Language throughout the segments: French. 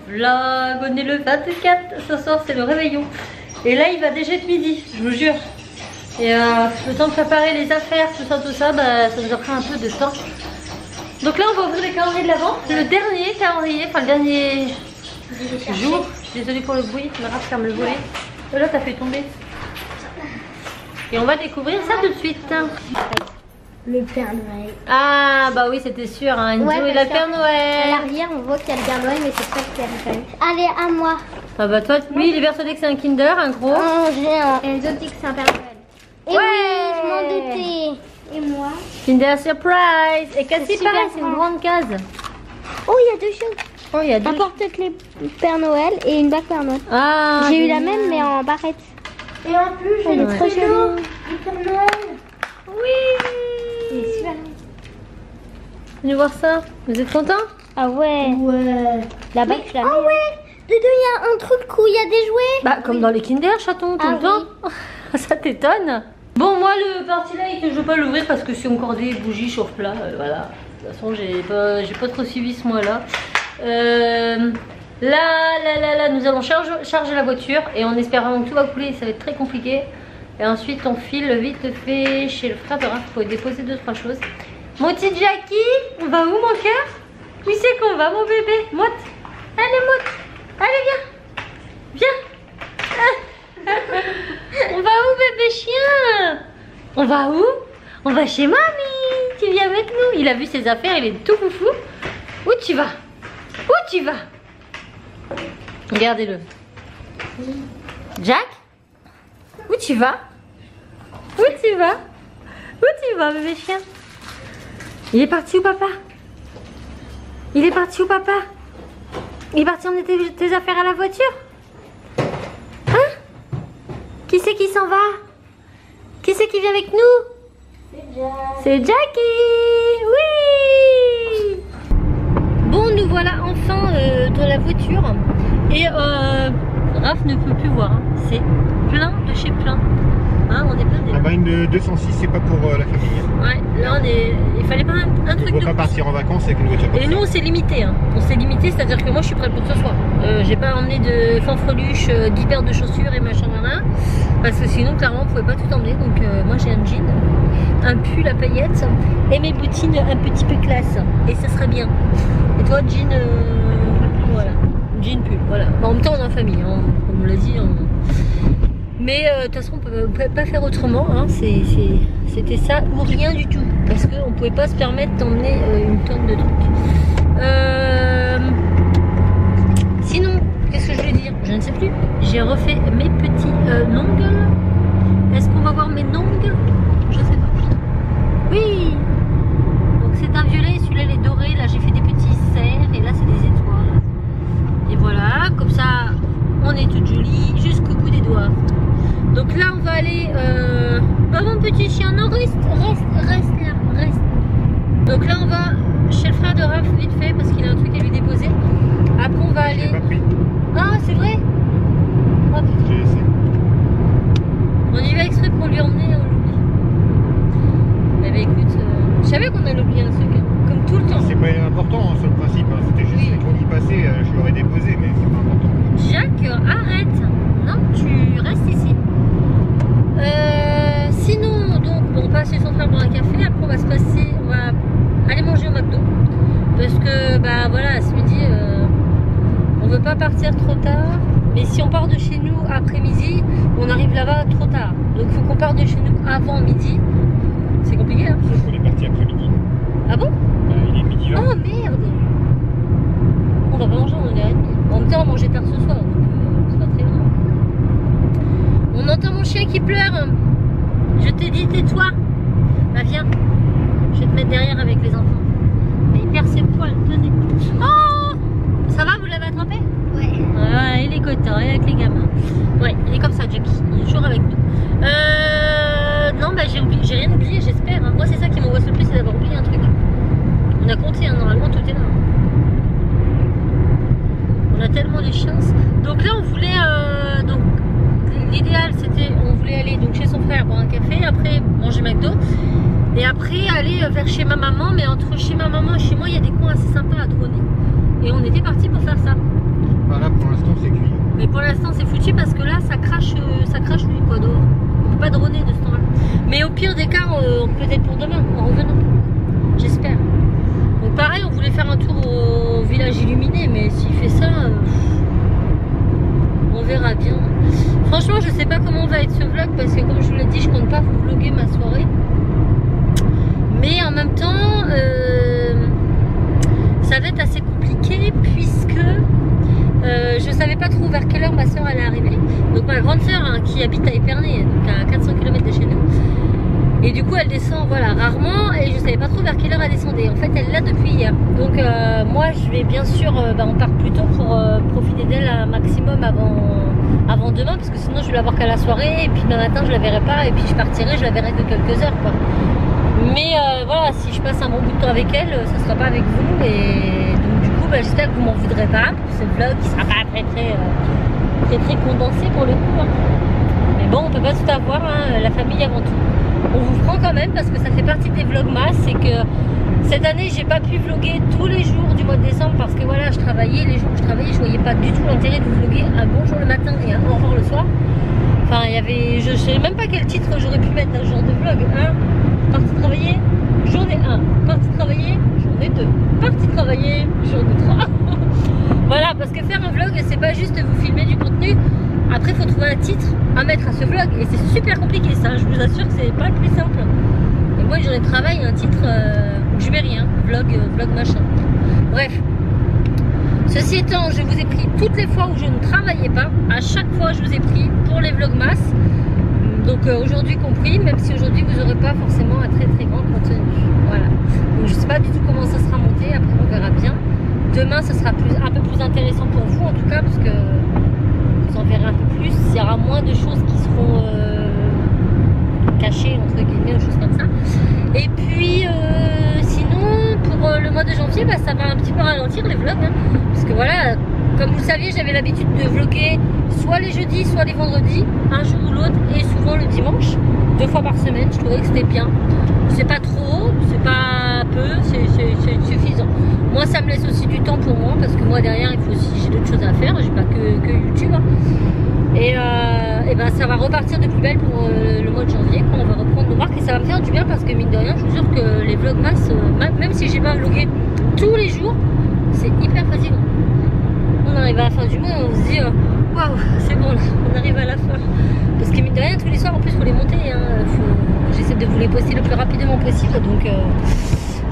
Vlog, on est le 24, ce soir c'est le réveillon et là il va déjà être midi, je vous jure. Et le temps de préparer les affaires, tout ça, bah, ça nous a pris un peu de temps. Donc là on va ouvrir les calendriers de l'avant, le dernier calendrier, enfin le dernier jour. Désolée pour le bruit, ma rate ferme le volet. Et là t'as fait tomber. Et on va découvrir ça tout de suite. Le Père Noël. Ah bah oui c'était sûr, hein. Enzo et la Père Noël. À l'arrière on voit qu'il y a le Père Noël mais c'est pas le Père Noël. Allez à moi. Ah bah toi, lui il est persuadé que c'est un Kinder, un gros. J'ai un. Et les autres disent que c'est un Père Noël. Et ouais, oui, je m'en doutais. Et moi Kinder Surprise. Et Cassie pareil, c'est une grande case. Oh il y a deux choses. Oh il y a deux. Un porte-clés Père Noël et une bague Père Noël. Ah j'ai eu la même mais en barrette. Et en plus j'ai le traîneau du Père Noël. Oui. Venez voir ça. Vous êtes contents? Ah ouais. Ouais. La bague je la mets. Oh ouais. Dedans il y a un truc où il y a des jouets. Bah comme dans les Kinder chaton tout le temps. Ça t'étonne? Bon moi le party light je veux pas l'ouvrir parce que c'est encore des bougies chauffe-plat. Voilà. De toute façon j'ai pas trop suivi ce mois là. Là nous allons charger la voiture et en espérant que tout va couler ça va être très compliqué. Et ensuite on file vite fait chez le frère de Raph pour déposer 2-3 choses. Mon petit Jackie, on va où mon cœur? Où c'est qu'on va mon bébé? Motte. Allez Motte. Allez viens. On va où bébé chien? On va où? On va chez mamie. Tu viens avec nous? Il a vu ses affaires, il est tout foufou. Où tu vas? Où tu vas? Regardez-le. Jack? Où tu vas? Où tu vas? Où tu vas bébé chien? Il est parti où papa? Il est parti où papa? Il est parti emmener tes affaires à la voiture? Hein? Qui c'est qui s'en va? Qui c'est qui vient avec nous? C'est Jackie. Oui. Bon nous voilà enfin dans la voiture. Et Raph ne peut plus voir, hein. C'est plein de chez plein. Hein, on est plein la vanne de 206 c'est pas pour la famille. Ouais, là on est. Il fallait pas un truc. On peut pas partir en vacances avec une voiture comme ça. Et nous on s'est limité, hein. On s'est limité, c'est-à-dire que moi je suis prête pour ce soir. J'ai pas emmené de fanfreluche, 10 paires de chaussures et machin là. Parce que sinon clairement on pouvait pas tout emmener. Donc moi j'ai un jean, un pull à paillettes et mes bottines un petit peu classe. Et ça serait bien. Et toi jean voilà. Jean pull, voilà. Bon, en même temps on est en famille, hein. Comme on l'a dit. Mais de toute façon on ne pouvait pas faire autrement, hein. C'était ça ou rien du tout. Parce qu'on ne pouvait pas se permettre d'emmener une tonne de trucs. Sinon, qu'est-ce que je voulais dire? Je ne sais plus. J'ai refait mes petits ongles. Est-ce qu'on va voir mes ongles? Je sais pas. Oui. Donc c'est un violet, celui-là il est doré. Là j'ai fait des petits cerfs et là c'est des étoiles. Et voilà, comme ça on est toute jolie jusqu'au bout des doigts. Donc là on va aller oh mon petit chien, non reste là, reste. Donc là on va chez le frère de Raph vite fait parce qu'il a un truc à lui déposer. Après on va aller. Ah c'est vrai. Oh, on y va exprès pour lui emmener, on l'oublie. Eh ben écoute, je savais qu'on allait oublier un truc, hein, comme tout le temps. C'est pas important hein, sur le principe, hein. C'était juste qu'on y passait, je l'aurais déposé mais c'est pas important. Jacques, arrête. Non, tu restes ici. Sinon, donc, on passe chez son frère pour un café. Après, on va aller manger au McDo. Parce que, bah voilà, ce midi, on veut pas partir trop tard. Mais si on part de chez nous après-midi, on arrive là-bas trop tard. Donc, il faut qu'on parte de chez nous avant midi. C'est compliqué, hein? On est parti après-midi. Ah bon? Il est midi là. Oh merde! On va pas manger en 1h30. En même temps, on va manger tard ce soir. C'est pas très grave. On entend mon chien qui pleure. Je t'ai dit tais-toi. Bah viens. Je vais te mettre derrière avec les enfants. Mais il perd ses poils, tenez. Oh! Ça va, vous l'avez attrapé? Ouais. Ouais, il est content, il est avec les gamins. Ouais, il est comme ça, Jackie. Il est toujours avec nous. Non, bah j'ai rien oublié, j'espère. Hein. Moi, c'est ça qui m'angoisse le plus, c'est d'avoir oublié un truc. On a compté, hein, normalement tout est là. On a tellement des chances. Donc là, on voulait... donc l'idéal, c'était... On voulait aller donc, chez son frère boire un café, après manger McDo. Et après, aller vers chez ma maman. Mais entre chez ma maman et chez moi, il y a des coins assez sympas à droner. Et on était parti pour faire ça. Voilà, pour l'instant, c'est cuit. Mais pour l'instant, c'est foutu parce que là, ça crache l'Equador. On peut pas droner de ce temps-là. Mais au pire des cas, peut-être pour demain, en revenant. J'espère. Donc pareil, on voulait faire un tour au village illuminé, mais s'il fait ça, on verra bien. Franchement, je sais pas comment va être ce vlog parce que comme je vous l'ai dit, je compte pas vous vlogger ma soirée. Mais en même temps, ça va être assez compliqué puisque je savais pas trop vers quelle heure ma soeur allait arriver. Donc ma grande soeur hein, qui habite à Épernay, donc à 400 km de chez nous. Et du coup elle descend voilà, rarement et je savais pas trop vers quelle heure elle descendait. En fait elle est là depuis hier. Donc moi je vais bien sûr, on part plus tôt pour profiter d'elle un maximum avant demain. Parce que sinon je vais la voir qu'à la soirée et puis demain matin je la verrai pas. Et puis je partirai, je la verrai que quelques heures quoi. Mais voilà, si je passe un bon bout de temps avec elle, ce sera pas avec vous. Et donc du coup j'espère que vous m'en voudrez pas pour ce vlog qui sera pas très condensé pour le coup hein. Mais bon on peut pas tout avoir hein, la famille avant tout. On vous prend quand même parce que ça fait partie des vlogmas. C'est que cette année j'ai pas pu vlogger tous les jours du mois de décembre parce que voilà je travaillais, les jours où je travaillais je voyais pas du tout l'intérêt de vous vlogger un bonjour le matin et un au revoir le soir. Enfin il y avait, je sais même pas quel titre j'aurais pu mettre à ce genre de vlog hein. Partie travailler, journée 1. Partie travailler, journée 2. Partie travailler, journée 3. Voilà, parce que faire un vlog, c'est pas juste vous filmer du contenu. Après, il faut trouver un titre à mettre à ce vlog. Et c'est super compliqué, ça. Je vous assure que c'est pas le plus simple. Et moi, j'aurais travaillé un titre je mets rien. Vlog machin. Bref. Ceci étant, je vous ai pris toutes les fois où je ne travaillais pas. À chaque fois, je vous ai pris pour les vlogmas. Donc aujourd'hui compris, même si aujourd'hui vous n'aurez pas forcément un très grand contenu. Voilà. Donc je sais pas du tout comment ça sera monté, après on verra bien. Demain ça sera un peu plus intéressant pour vous en tout cas, parce que vous en verrez un peu plus. Il y aura moins de choses qui seront cachées entre guillemets ou choses comme ça. Et puis sinon pour le mois de janvier, bah, ça va un petit peu ralentir les vlogs. Hein, parce que voilà, comme vous le saviez, j'avais l'habitude de vlogger soit les jeudis, soit les vendredis, un jour ou l'autre, et souvent le dimanche, 2 fois par semaine. Je trouvais que c'était bien. C'est pas trop, c'est pas peu, c'est suffisant. Moi, ça me laisse aussi du temps pour moi, parce que moi derrière, il faut aussi, j'ai d'autres choses à faire, j'ai pas que YouTube. Hein. Et ben ça va repartir de plus belle pour le mois de janvier, quand on va reprendre nos marques, et ça va me faire du bien parce que mine de rien, je vous jure que les vlogmas, même si j'ai pas vlogué tous les jours, c'est hyper fatigant. On arrive à la fin du mois, on se dit waouh, c'est bon là, on arrive à la fin. Parce que mine de rien, tous les soirs en plus, il faut les monter. Hein, j'essaie de vous les poster le plus rapidement possible. Donc,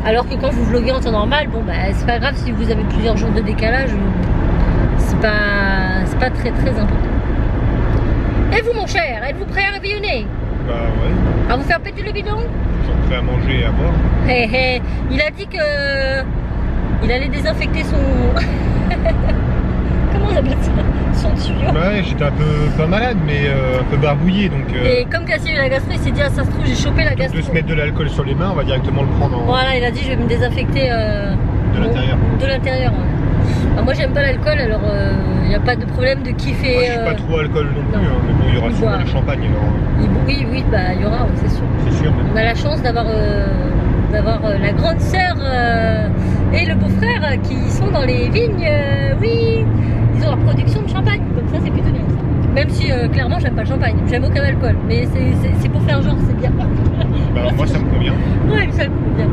alors que quand vous vloguez en temps normal, bon bah c'est pas grave si vous avez plusieurs jours de décalage, c'est pas très important. Et vous mon cher, êtes-vous prêt à réveillonner? Bah ouais. À vous faire péter le bidon? Toujours prêt à manger et à boire. Il a dit que il allait désinfecter son... Comment on appelle ça? Son tuyau. Ouais, j'étais un peu, pas malade, mais un peu barbouillé. Donc, et comme Cassie a eu la gastro, il s'est dit, ah ça se trouve, j'ai chopé la gastro. De se mettre de l'alcool sur les mains, on va directement le prendre en... Voilà, il a dit, je vais me désinfecter de l'intérieur. De l'intérieur, ouais. Alors, moi, j'aime pas l'alcool, alors il n'y a pas de problème de kiffer. Moi, je suis pas trop alcool non plus, hein, mais bon, il y aura sûrement du champagne. Alors... Oui, bah, il y aura, c'est sûr. C'est sûr. Mais... On a la chance d'avoir la grande sœur et le beau-frère qui sont dans les vignes, oui. Ils ont leur production de champagne, comme ça c'est plutôt bien ça. Même si clairement j'aime pas le champagne, j'aime aucun alcool, mais c'est pour faire genre, c'est bien. Bah moi ça me convient. Ouais, ça me convient.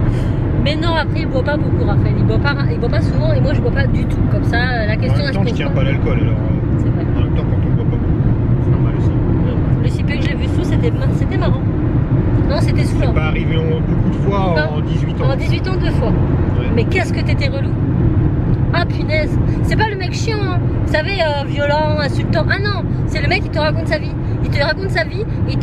Mais non, après il boit pas beaucoup, Raphaël, il boit pas souvent et moi je bois pas du tout. Comme ça, la question est... En même temps je tiens pas l'alcool alors. C'est vrai. En même temps quand on boit pas beaucoup, c'est normal aussi. Le si peu que j'ai vu sous, c'était marrant. Non, c'était saoulant. C'est pas arrivé beaucoup de fois en 18 ans. En 18 ans 2 fois. Ouais. Mais qu'est-ce que t'étais relou. Ah punaise, c'est pas le mec chiant, hein. Vous savez, violent, insultant. Ah non, c'est le mec qui te raconte sa vie. Il te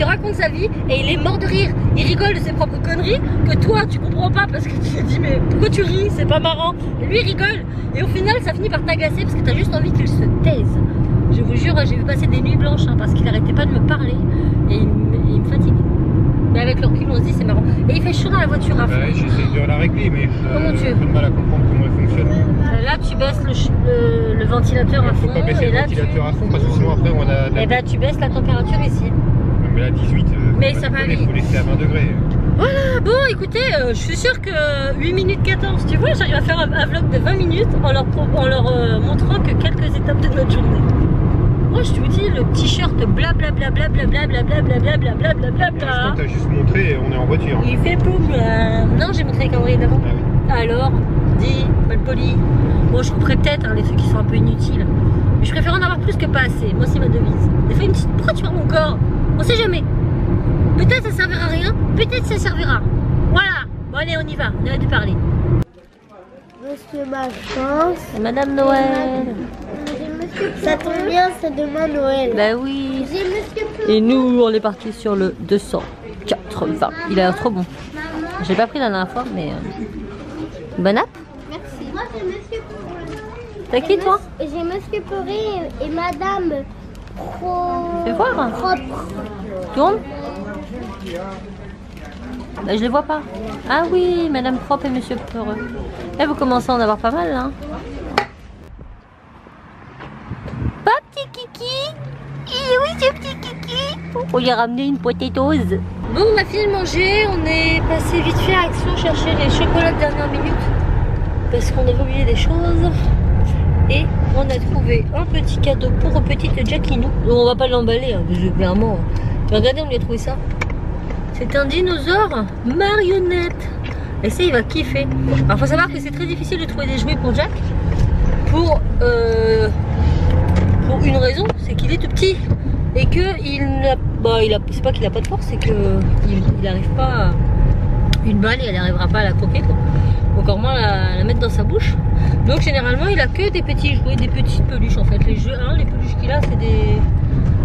raconte sa vie, et il est mort de rire. Il rigole de ses propres conneries que toi tu comprends pas parce que tu te dis mais pourquoi tu ris, c'est pas marrant. Et lui il rigole et au final ça finit par t'agacer parce que t'as juste envie qu'il se taise. Je vous jure, j'ai vu passer des nuits blanches hein, parce qu'il arrêtait pas de me parler et il me fatigue. Mais avec le recul on se dit c'est marrant. Et il fait chaud dans la voiture à fond. Ouais, j'essaie de la régler mais j'ai un peu de mal à comprendre comment elle fonctionne. là tu baisses le ventilateur à fond. Faut pas baisser le ventilateur à fond parce que sinon après on a... Et bah tu baisses la température ici. Mais là 18, mais ça va aller. Il faut laisser à 20 degrés. Voilà, bon écoutez, je suis sûre que 8 minutes 14, tu vois, j'arrive à faire un vlog de 20 minutes en leur montrant que quelques étapes de notre journée. Moi je vous dis, le t-shirt blablabla T'as juste montré, on est en voiture. il fait boum. Non, j'ai montré les calendriers d'avant. Ah oui. Alors, dis, mal poli. Bon, je couperai peut-être les trucs qui sont un peu inutiles. Mais je préfère en avoir plus que pas assez. Moi, c'est ma devise. Des fois, une petite pourquoi tu vois mon corps? On sait jamais. Peut-être ça servira à rien, peut-être ça servira. Voilà. Bon, allez, on y va. On arrête de parler. Monsieur ma chance. Madame Noël. Ça tombe bien, c'est demain Noël. Bah oui. J'ai monsieur Et nous, on est parti sur le 280. Il a l'air trop bon. J'ai pas pris la dernière fois, mais bonne app. Merci. Moi, c'est monsieur Pourri. T'as qui toi? J'ai monsieur Pourri et madame Fais voir. propre. Tourne. Bah, je les vois pas. Ah oui, Madame Propre et Monsieur Peureux. Là, vous commencez à en avoir pas mal, là. Pas petit kiki. Oui, c'est petit kiki. On lui a ramené une potatoes. Bon, on a fini de manger. On est passé vite fait à Action chercher les chocolats de dernière minute. Parce qu'on avait oublié des choses. Et on a trouvé un petit cadeau pour petite Jackinou. Donc on va pas l'emballer, hein, parce que clairement. Mais regardez, on lui a trouvé ça. C'est un dinosaure marionnette. Et ça, il va kiffer. Alors, faut savoir que c'est très difficile de trouver des jouets pour Jack. Pour une raison, c'est qu'il est tout petit. Et que c'est pas qu'il a pas de force, c'est que il n'arrive pas. Une balle et elle n'arrivera pas à la croquer, quoi. Encore moins la mettre dans sa bouche. Donc généralement il a que des petits jouets, des petites peluches en fait. Les peluches qu'il a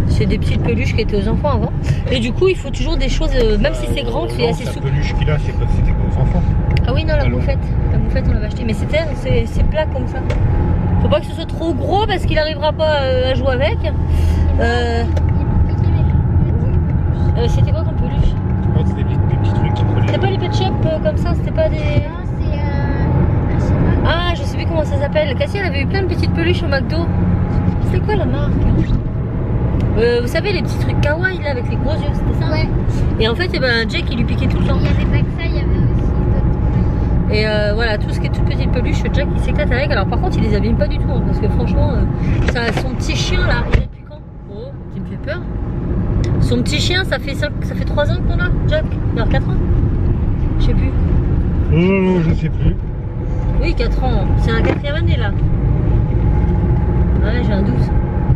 c'est des petites peluches qui étaient aux enfants avant. Et du coup il faut toujours des choses, même si c'est grand, c'est assez souple. La peluche qu'il a, c'était pas aux enfants. Ah oui non, la bouffette on l'avait acheté, mais c'est plat comme ça. Faut pas que ce soit trop gros parce qu'il n'arrivera pas à jouer avec. C'était quoi comme peluche? C'était des petits trucs qui prenaient. C'était pas les pet shop comme ça, c'était pas des... Ah, je sais plus comment ça s'appelle. Cassie, elle avait eu plein de petites peluches au McDo. C'est quoi la marque? Vous savez, les petits trucs kawaii là avec les gros yeux, c'était ça? Ouais. Et en fait, Jake il lui piquait tout le temps. Il n'y avait pas que ça, il y avait aussi d'autres. Et voilà, tout ce qui est toute petite peluche, Jack il s'éclate avec. Alors par contre, il les abîme pas du tout, hein, parce que franchement, son petit chien là, il est depuis quand? Oh, tu me fais peur. Son petit chien, ça fait 3 ans qu'on a, Jack? Alors 4 ans? Je sais plus. Non, je sais plus. Oui, 4 ans. C'est la 4e année là. Ouais, j'ai un 12.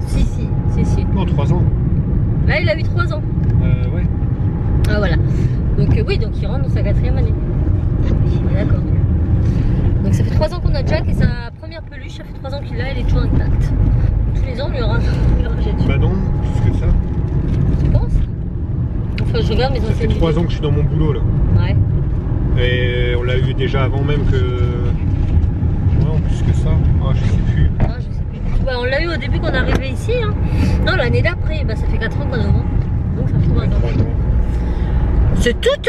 Si. Non, 3 ans. Là, il a eu 3 ans. Ouais. Ah voilà. Donc oui, donc il rentre dans sa 4e année. D'accord. Donc ça fait 3 ans qu'on a Jack et sa première peluche, ça fait 3 ans qu'il l'a, elle est toujours intacte. Tous les ans, on lui aura dessus. Bah non, plus que ça. Tu penses? Enfin, je regarde mes anciennes Ça fait 3 ans que je suis dans mon boulot là. Ouais. Et on l'a eu déjà avant même que... Non, plus que ça. Ah, je sais plus. Ah, je sais plus. Bah, on l'a eu au début qu'on est arrivé ici. Hein. Non, l'année d'après, bah, ça fait 4 ans qu'on est au monde. Donc ça fait 3 ans. C'est tout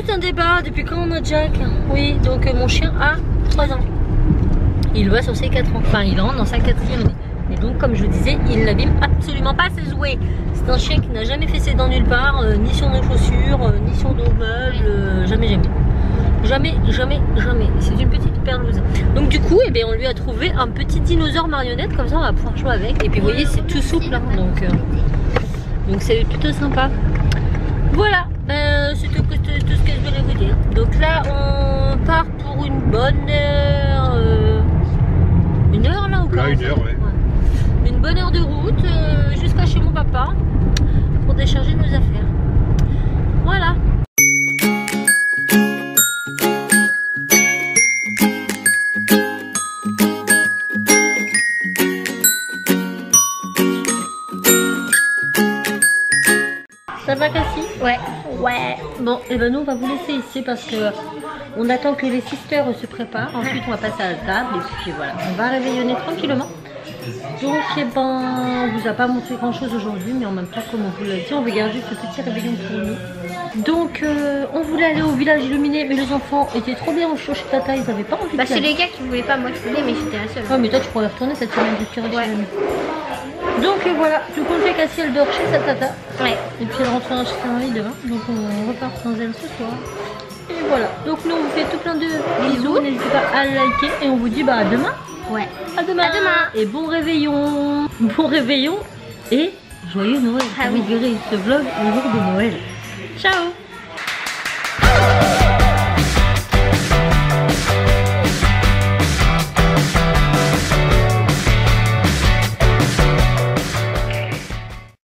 un débat depuis quand on a Jack. Oui, donc mon chien a 3 ans. Il va sur ses 4 ans. Enfin, il rentre dans sa 4e année. Et donc, comme je vous disais, il n'abîme absolument pas ses jouets. C'est un chien qui n'a jamais fait ses dents nulle part, ni sur nos chaussures, ni sur nos meubles, jamais. C'est une petite perlouse. Donc du coup, on lui a trouvé un petit dinosaure marionnette, comme ça on va pouvoir jouer avec. Et puis vous voyez, c'est tout souple, hein, donc c'est plutôt sympa. Voilà, c'est tout ce que je voulais vous dire. Donc là, on part pour une bonne heure. Une heure là ou quoi? Là, une heure, ouais. Une bonne heure de route jusqu'à chez mon papa pour décharger nos affaires. Voilà. Ça va Cassie? Ouais. Bon, et ben nous on va vous laisser ici parce que on attend que les sisters se préparent. Ensuite on va passer à la table et puis voilà. On va réveillonner tranquillement. Donc, eh ben, on vous a pas montré grand chose aujourd'hui, mais en même temps, comme on vous l'a dit, on veut garder ce petit réveillon pour nous. Donc, on voulait aller au village illuminé, mais les enfants étaient trop bien au chaud chez Tata, ils avaient pas envie de c'est les gars qui voulaient pas, moi je voulais, mais j'étais la seule. Ouais, mais toi, tu pourrais retourner cette semaine, tu irais chez elle. Donc, voilà, tout compte fait qu'Assie, elle dort chez sa Tata. Ouais. Et puis, elle rentrera chez sa mamie demain, donc on repart sans elle ce soir. Et voilà, donc nous, on vous fait tout plein de bisous, n'hésitez pas à liker, et on vous dit à demain. Ouais. À demain. À demain. Et bon réveillon. Bon réveillon et joyeux Noël. Ah oui. Vous verrez ce vlog le jour de Noël. Ciao.